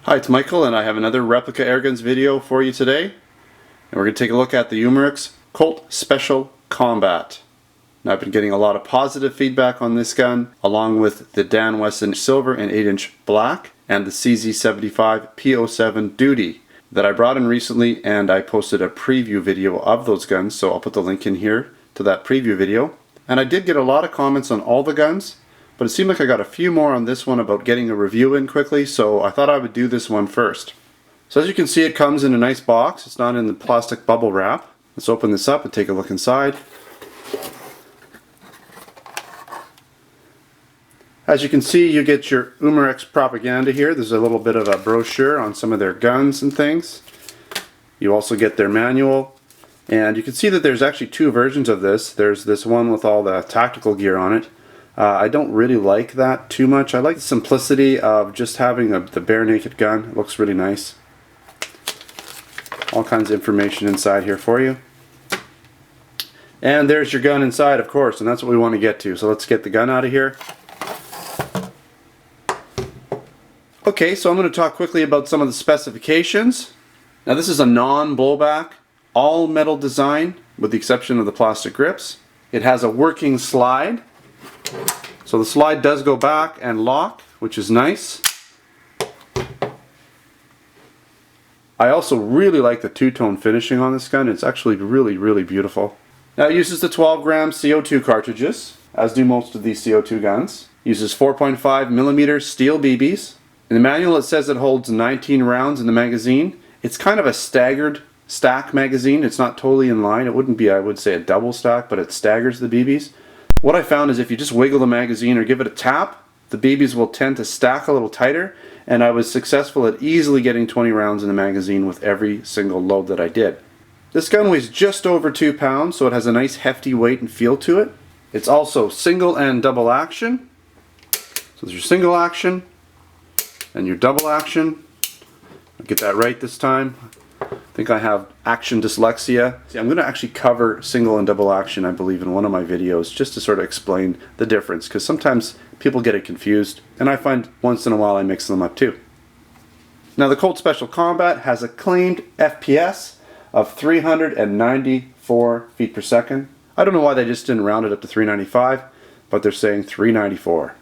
Hi, it's Michael, and I have another Replica airguns video for you today. And we're going to take a look at the Umarex Colt Special Combat. Now, I've been getting a lot of positive feedback on this gun, along with the Dan Wesson Silver and 8-inch Black, and the CZ75 P07 Duty that I brought in recently, and I posted a preview video of those guns, so I'll put the link in here to that preview video. And I did get a lot of comments on all the guns, but it seemed like I got a few more on this one about getting a review in quickly, so I thought I would do this one first. So as you can see, it comes in a nice box. It's not in the plastic bubble wrap. Let's open this up and take a look inside. As you can see, you get your Umarex propaganda here. There's a little bit of a brochure on some of their guns and things. You also get their manual. And you can see that there's actually two versions of this. There's this one with all the tactical gear on it. I don't really like that too much. I like the simplicity of just having the bare naked gun. It looks really nice. All kinds of information inside here for you. And there's your gun inside, of course, and that's what we want to get to. So let's get the gun out of here. Okay, so I'm going to talk quickly about some of the specifications. Now, this is a non-blowback, all metal design with the exception of the plastic grips. It has a working slide. So the slide does go back and lock, which is nice. I also really like the two-tone finishing on this gun. It's actually really beautiful. Now, it uses the 12-gram CO2 cartridges, as do most of these CO2 guns. It uses 4.5mm steel BBs. In the manual it says it holds 19 rounds in the magazine. It's kind of a staggered stack magazine. It's not totally in line. It wouldn't be, I would say, a double stack, but it staggers the BBs. What I found is if you just wiggle the magazine or give it a tap, the BBs will tend to stack a little tighter, and I was successful at easily getting 20 rounds in the magazine with every single load that I did. This gun weighs just over 2 pounds, so it has a nice hefty weight and feel to it. It's also single and double action. So there's your single action and your double action. I'll get that right this time. I think I have action dyslexia. See, I'm going to actually cover single and double action, I believe, in one of my videos, just to sort of explain the difference, because sometimes people get it confused, and I find once in a while I mix them up too. Now, the Colt Special Combat has a claimed FPS of 394 feet per second. I don't know why they just didn't round it up to 395, but they're saying 394.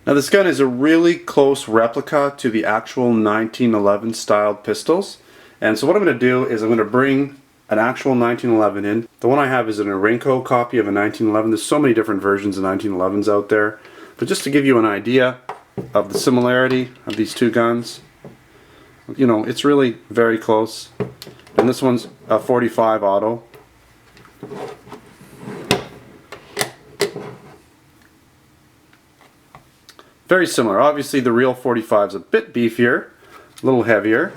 Now, this gun is a really close replica to the actual 1911 styled pistols. And so what I'm going to do is I'm going to bring an actual 1911 in. The one I have is an Umarex copy of a 1911. There's so many different versions of 1911s out there. But just to give you an idea of the similarity of these two guns, you know, it's really very close. And this one's a 45 auto. Very similar. Obviously the real 45 is a bit beefier, a little heavier,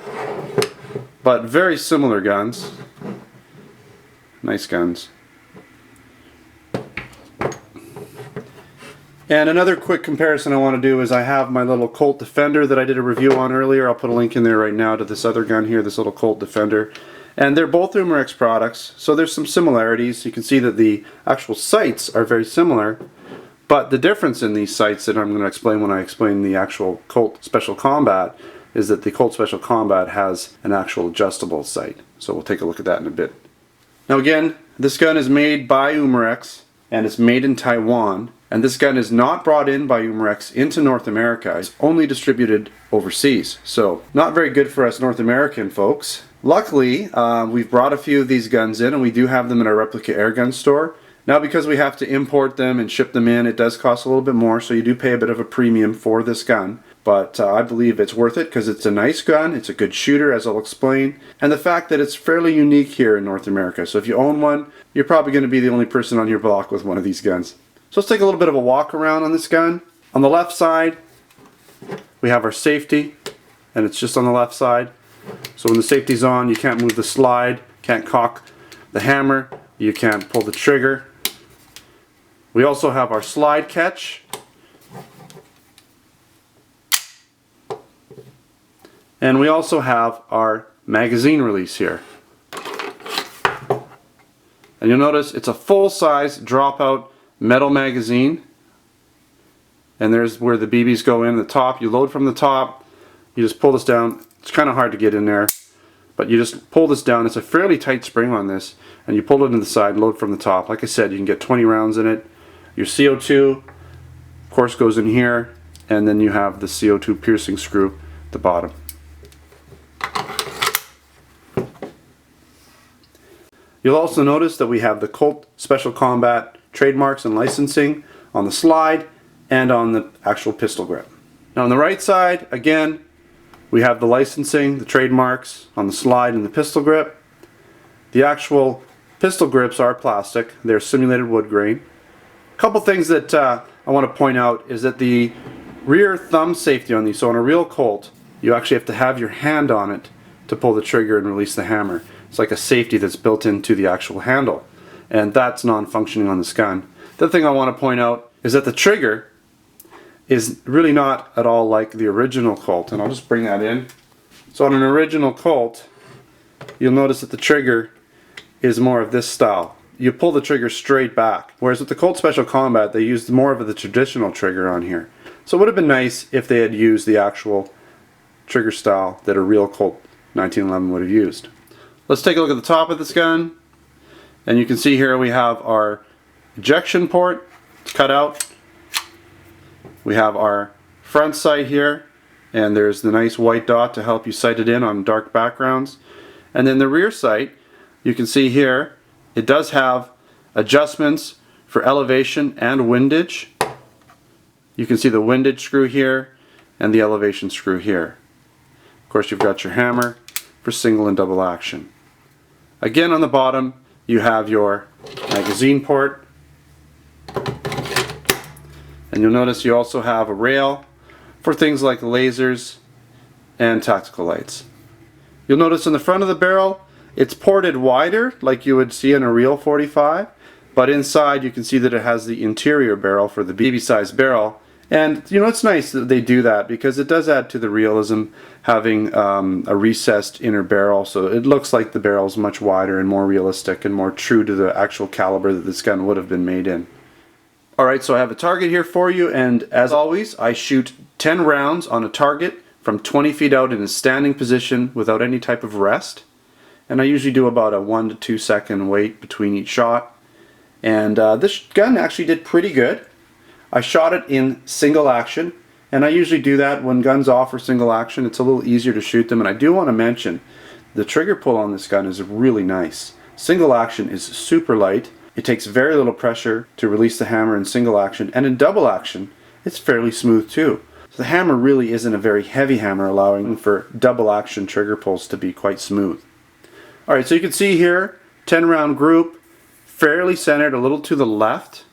but very similar guns. Nice guns. And another quick comparison I want to do is I have my little Colt Defender that I did a review on earlier. I'll put a link in there right now to this other gun here, this little Colt Defender. And they're both Umarex products, so there's some similarities. You can see that the actual sights are very similar, but the difference in these sights that I'm going to explain when I explain the actual Colt Special Combat is that the Colt Special Combat has an actual adjustable sight. So we'll take a look at that in a bit. Now again, this gun is made by Umarex, and it's made in Taiwan, and this gun is not brought in by Umarex into North America. It's only distributed overseas. So not very good for us North American folks. Luckily, we've brought a few of these guns in, and we do have them in our Replica airgun store. Now, because we have to import them and ship them in, it does cost a little bit more, so you do pay a bit of a premium for this gun. But I believe it's worth it because it's a nice gun, it's a good shooter, as I'll explain, and the fact that it's fairly unique here in North America. So if you own one, you're probably going to be the only person on your block with one of these guns. So let's take a little bit of a walk around on this gun. On the left side, we have our safety, and it's just on the left side. So when the safety's on, you can't move the slide, can't cock the hammer, you can't pull the trigger. We also have our slide catch. And we also have our magazine release here. And you'll notice it's a full-size dropout metal magazine. And there's where the BBs go in the top. You load from the top. You just pull this down. It's kind of hard to get in there, but you just pull this down. It's a fairly tight spring on this, and you pull it to the side, load from the top. Like I said, you can get 20 rounds in it. Your CO2, of course, goes in here, and then you have the CO2 piercing screw at the bottom. You'll also notice that we have the Colt Special Combat trademarks and licensing on the slide and on the actual pistol grip. Now on the right side, again, we have the licensing, the trademarks on the slide and the pistol grip. The actual pistol grips are plastic. They're simulated wood grain. A couple things that I want to point out is that the rear thumb safety on these, so on a real Colt, you actually have to have your hand on it to pull the trigger and release the hammer. It's like a safety that's built into the actual handle, and that's non-functioning on this gun. The other thing I want to point out is that the trigger is really not at all like the original Colt, and I'll just bring that in. So on an original Colt, you'll notice that the trigger is more of this style. You pull the trigger straight back, whereas with the Colt Special Combat they used more of the traditional trigger on here. So it would have been nice if they had used the actual trigger style that a real Colt 1911 would have used. Let's take a look at the top of this gun, and you can see here we have our ejection port. It's cut out. We have our front sight here, and there's the nice white dot to help you sight it in on dark backgrounds. And then the rear sight, you can see here, it does have adjustments for elevation and windage. You can see the windage screw here and the elevation screw here. Of course, you've got your hammer for single and double action. Again, on the bottom you have your magazine port, and you'll notice you also have a rail for things like lasers and tactical lights. You'll notice in the front of the barrel it's ported wider like you would see in a real 45, but inside you can see that it has the interior barrel for the BB size barrel. And you know, it's nice that they do that because it does add to the realism, having a recessed inner barrel, so it looks like the barrel is much wider and more realistic and more true to the actual caliber that this gun would have been made in. Alright, so I have a target here for you, and as always I shoot 10 rounds on a target from 20 feet out in a standing position without any type of rest, and I usually do about a 1 to 2 second wait between each shot. And this gun actually did pretty good. I shot it in single action, and I usually do that when guns offer single action. It's a little easier to shoot them, and I do want to mention the trigger pull on this gun is really nice. Single action is super light. It takes very little pressure to release the hammer in single action, and in double action it's fairly smooth too. So the hammer really isn't a very heavy hammer, allowing for double action trigger pulls to be quite smooth. Alright, so you can see here 10 round group, fairly centered, a little to the left,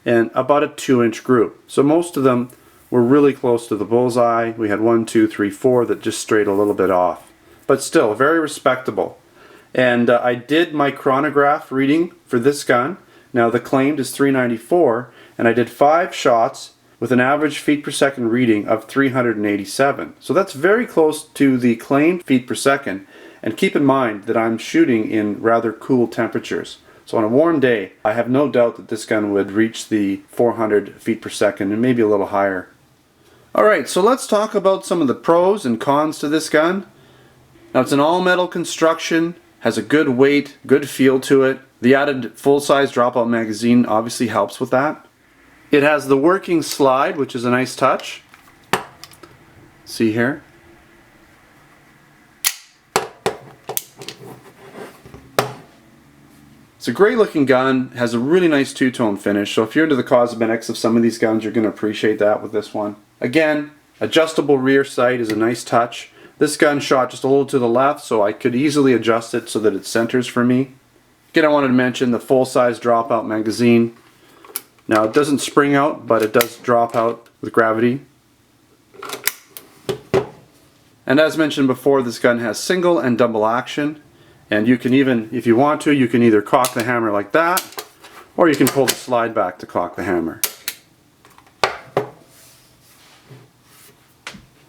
and about a 2-inch group. So most of them were really close to the bullseye. We had 1, 2, 3, 4 that just strayed a little bit off, but still very respectable. And I did my chronograph reading for this gun. Now the claimed is 394, and I did 5 shots with an average feet per second reading of 387. So that's very close to the claimed feet per second. And keep in mind that I'm shooting in rather cool temperatures. So on a warm day, I have no doubt that this gun would reach the 400 feet per second and maybe a little higher. Alright, so let's talk about some of the pros and cons to this gun. Now it's an all metal construction, has a good weight, good feel to it. The added full-size dropout magazine obviously helps with that. It has the working slide, which is a nice touch. See here. It's a great looking gun, has a really nice two-tone finish, so if you're into the cosmetics of some of these guns, you're going to appreciate that with this one. Again, adjustable rear sight is a nice touch. This gun shot just a little to the left, so I could easily adjust it so that it centers for me. Again, I wanted to mention the full-size dropout magazine. Now it doesn't spring out, but it does drop out with gravity. And as mentioned before, this gun has single and double action. And you can even, if you want to, you can either cock the hammer like that, or you can pull the slide back to cock the hammer.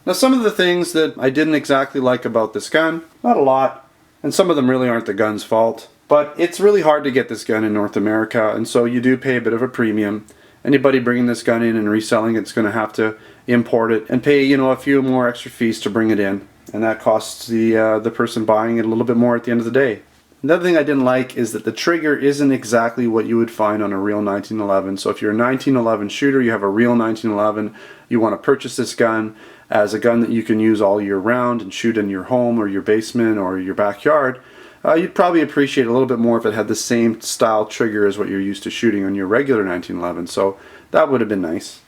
Now some of the things that I didn't exactly like about this gun, not a lot, and some of them really aren't the gun's fault, but it's really hard to get this gun in North America, and so you do pay a bit of a premium. Anybody bringing this gun in and reselling it's going to have to import it and pay, you know, a few more extra fees to bring it in, and that costs the person buying it a little bit more at the end of the day. Another thing I didn't like is that the trigger isn't exactly what you would find on a real 1911. So if you're a 1911 shooter, you have a real 1911, you want to purchase this gun as a gun that you can use all year round and shoot in your home or your basement or your backyard, you'd probably appreciate a little bit more if it had the same style trigger as what you're used to shooting on your regular 1911. So that would have been nice.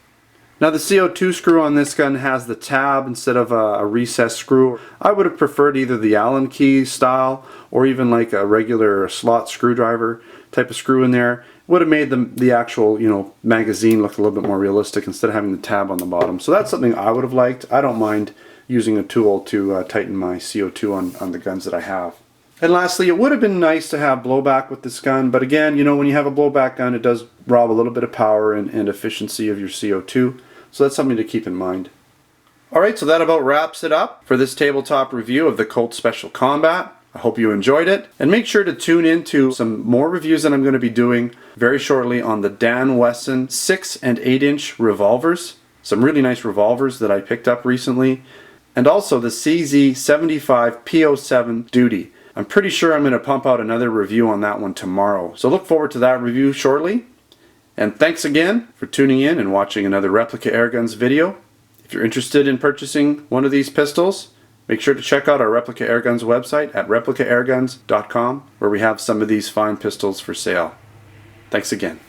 Now the CO2 screw on this gun has the tab instead of a recessed screw. I would have preferred either the Allen key style or even like a regular slot screwdriver type of screw in there. Would have made the actual, you know, magazine look a little bit more realistic instead of having the tab on the bottom. So that's something I would have liked. I don't mind using a tool to tighten my CO2 on the guns that I have. And lastly, it would have been nice to have blowback with this gun, but again, you know, when you have a blowback gun, it does rob a little bit of power and efficiency of your CO2. So that's something to keep in mind. Alright, so that about wraps it up for this tabletop review of the Colt Special Combat. I hope you enjoyed it, and make sure to tune in to some more reviews that I'm going to be doing very shortly on the Dan Wesson 6 and 8 inch revolvers. Some really nice revolvers that I picked up recently, and also the CZ75 P07 Duty. I'm pretty sure I'm going to pump out another review on that one tomorrow, so look forward to that review shortly. And thanks again for tuning in and watching another Replica Airguns video. If you're interested in purchasing one of these pistols, make sure to check out our Replica Airguns website at replicaAirguns.com, where we have some of these fine pistols for sale. Thanks again.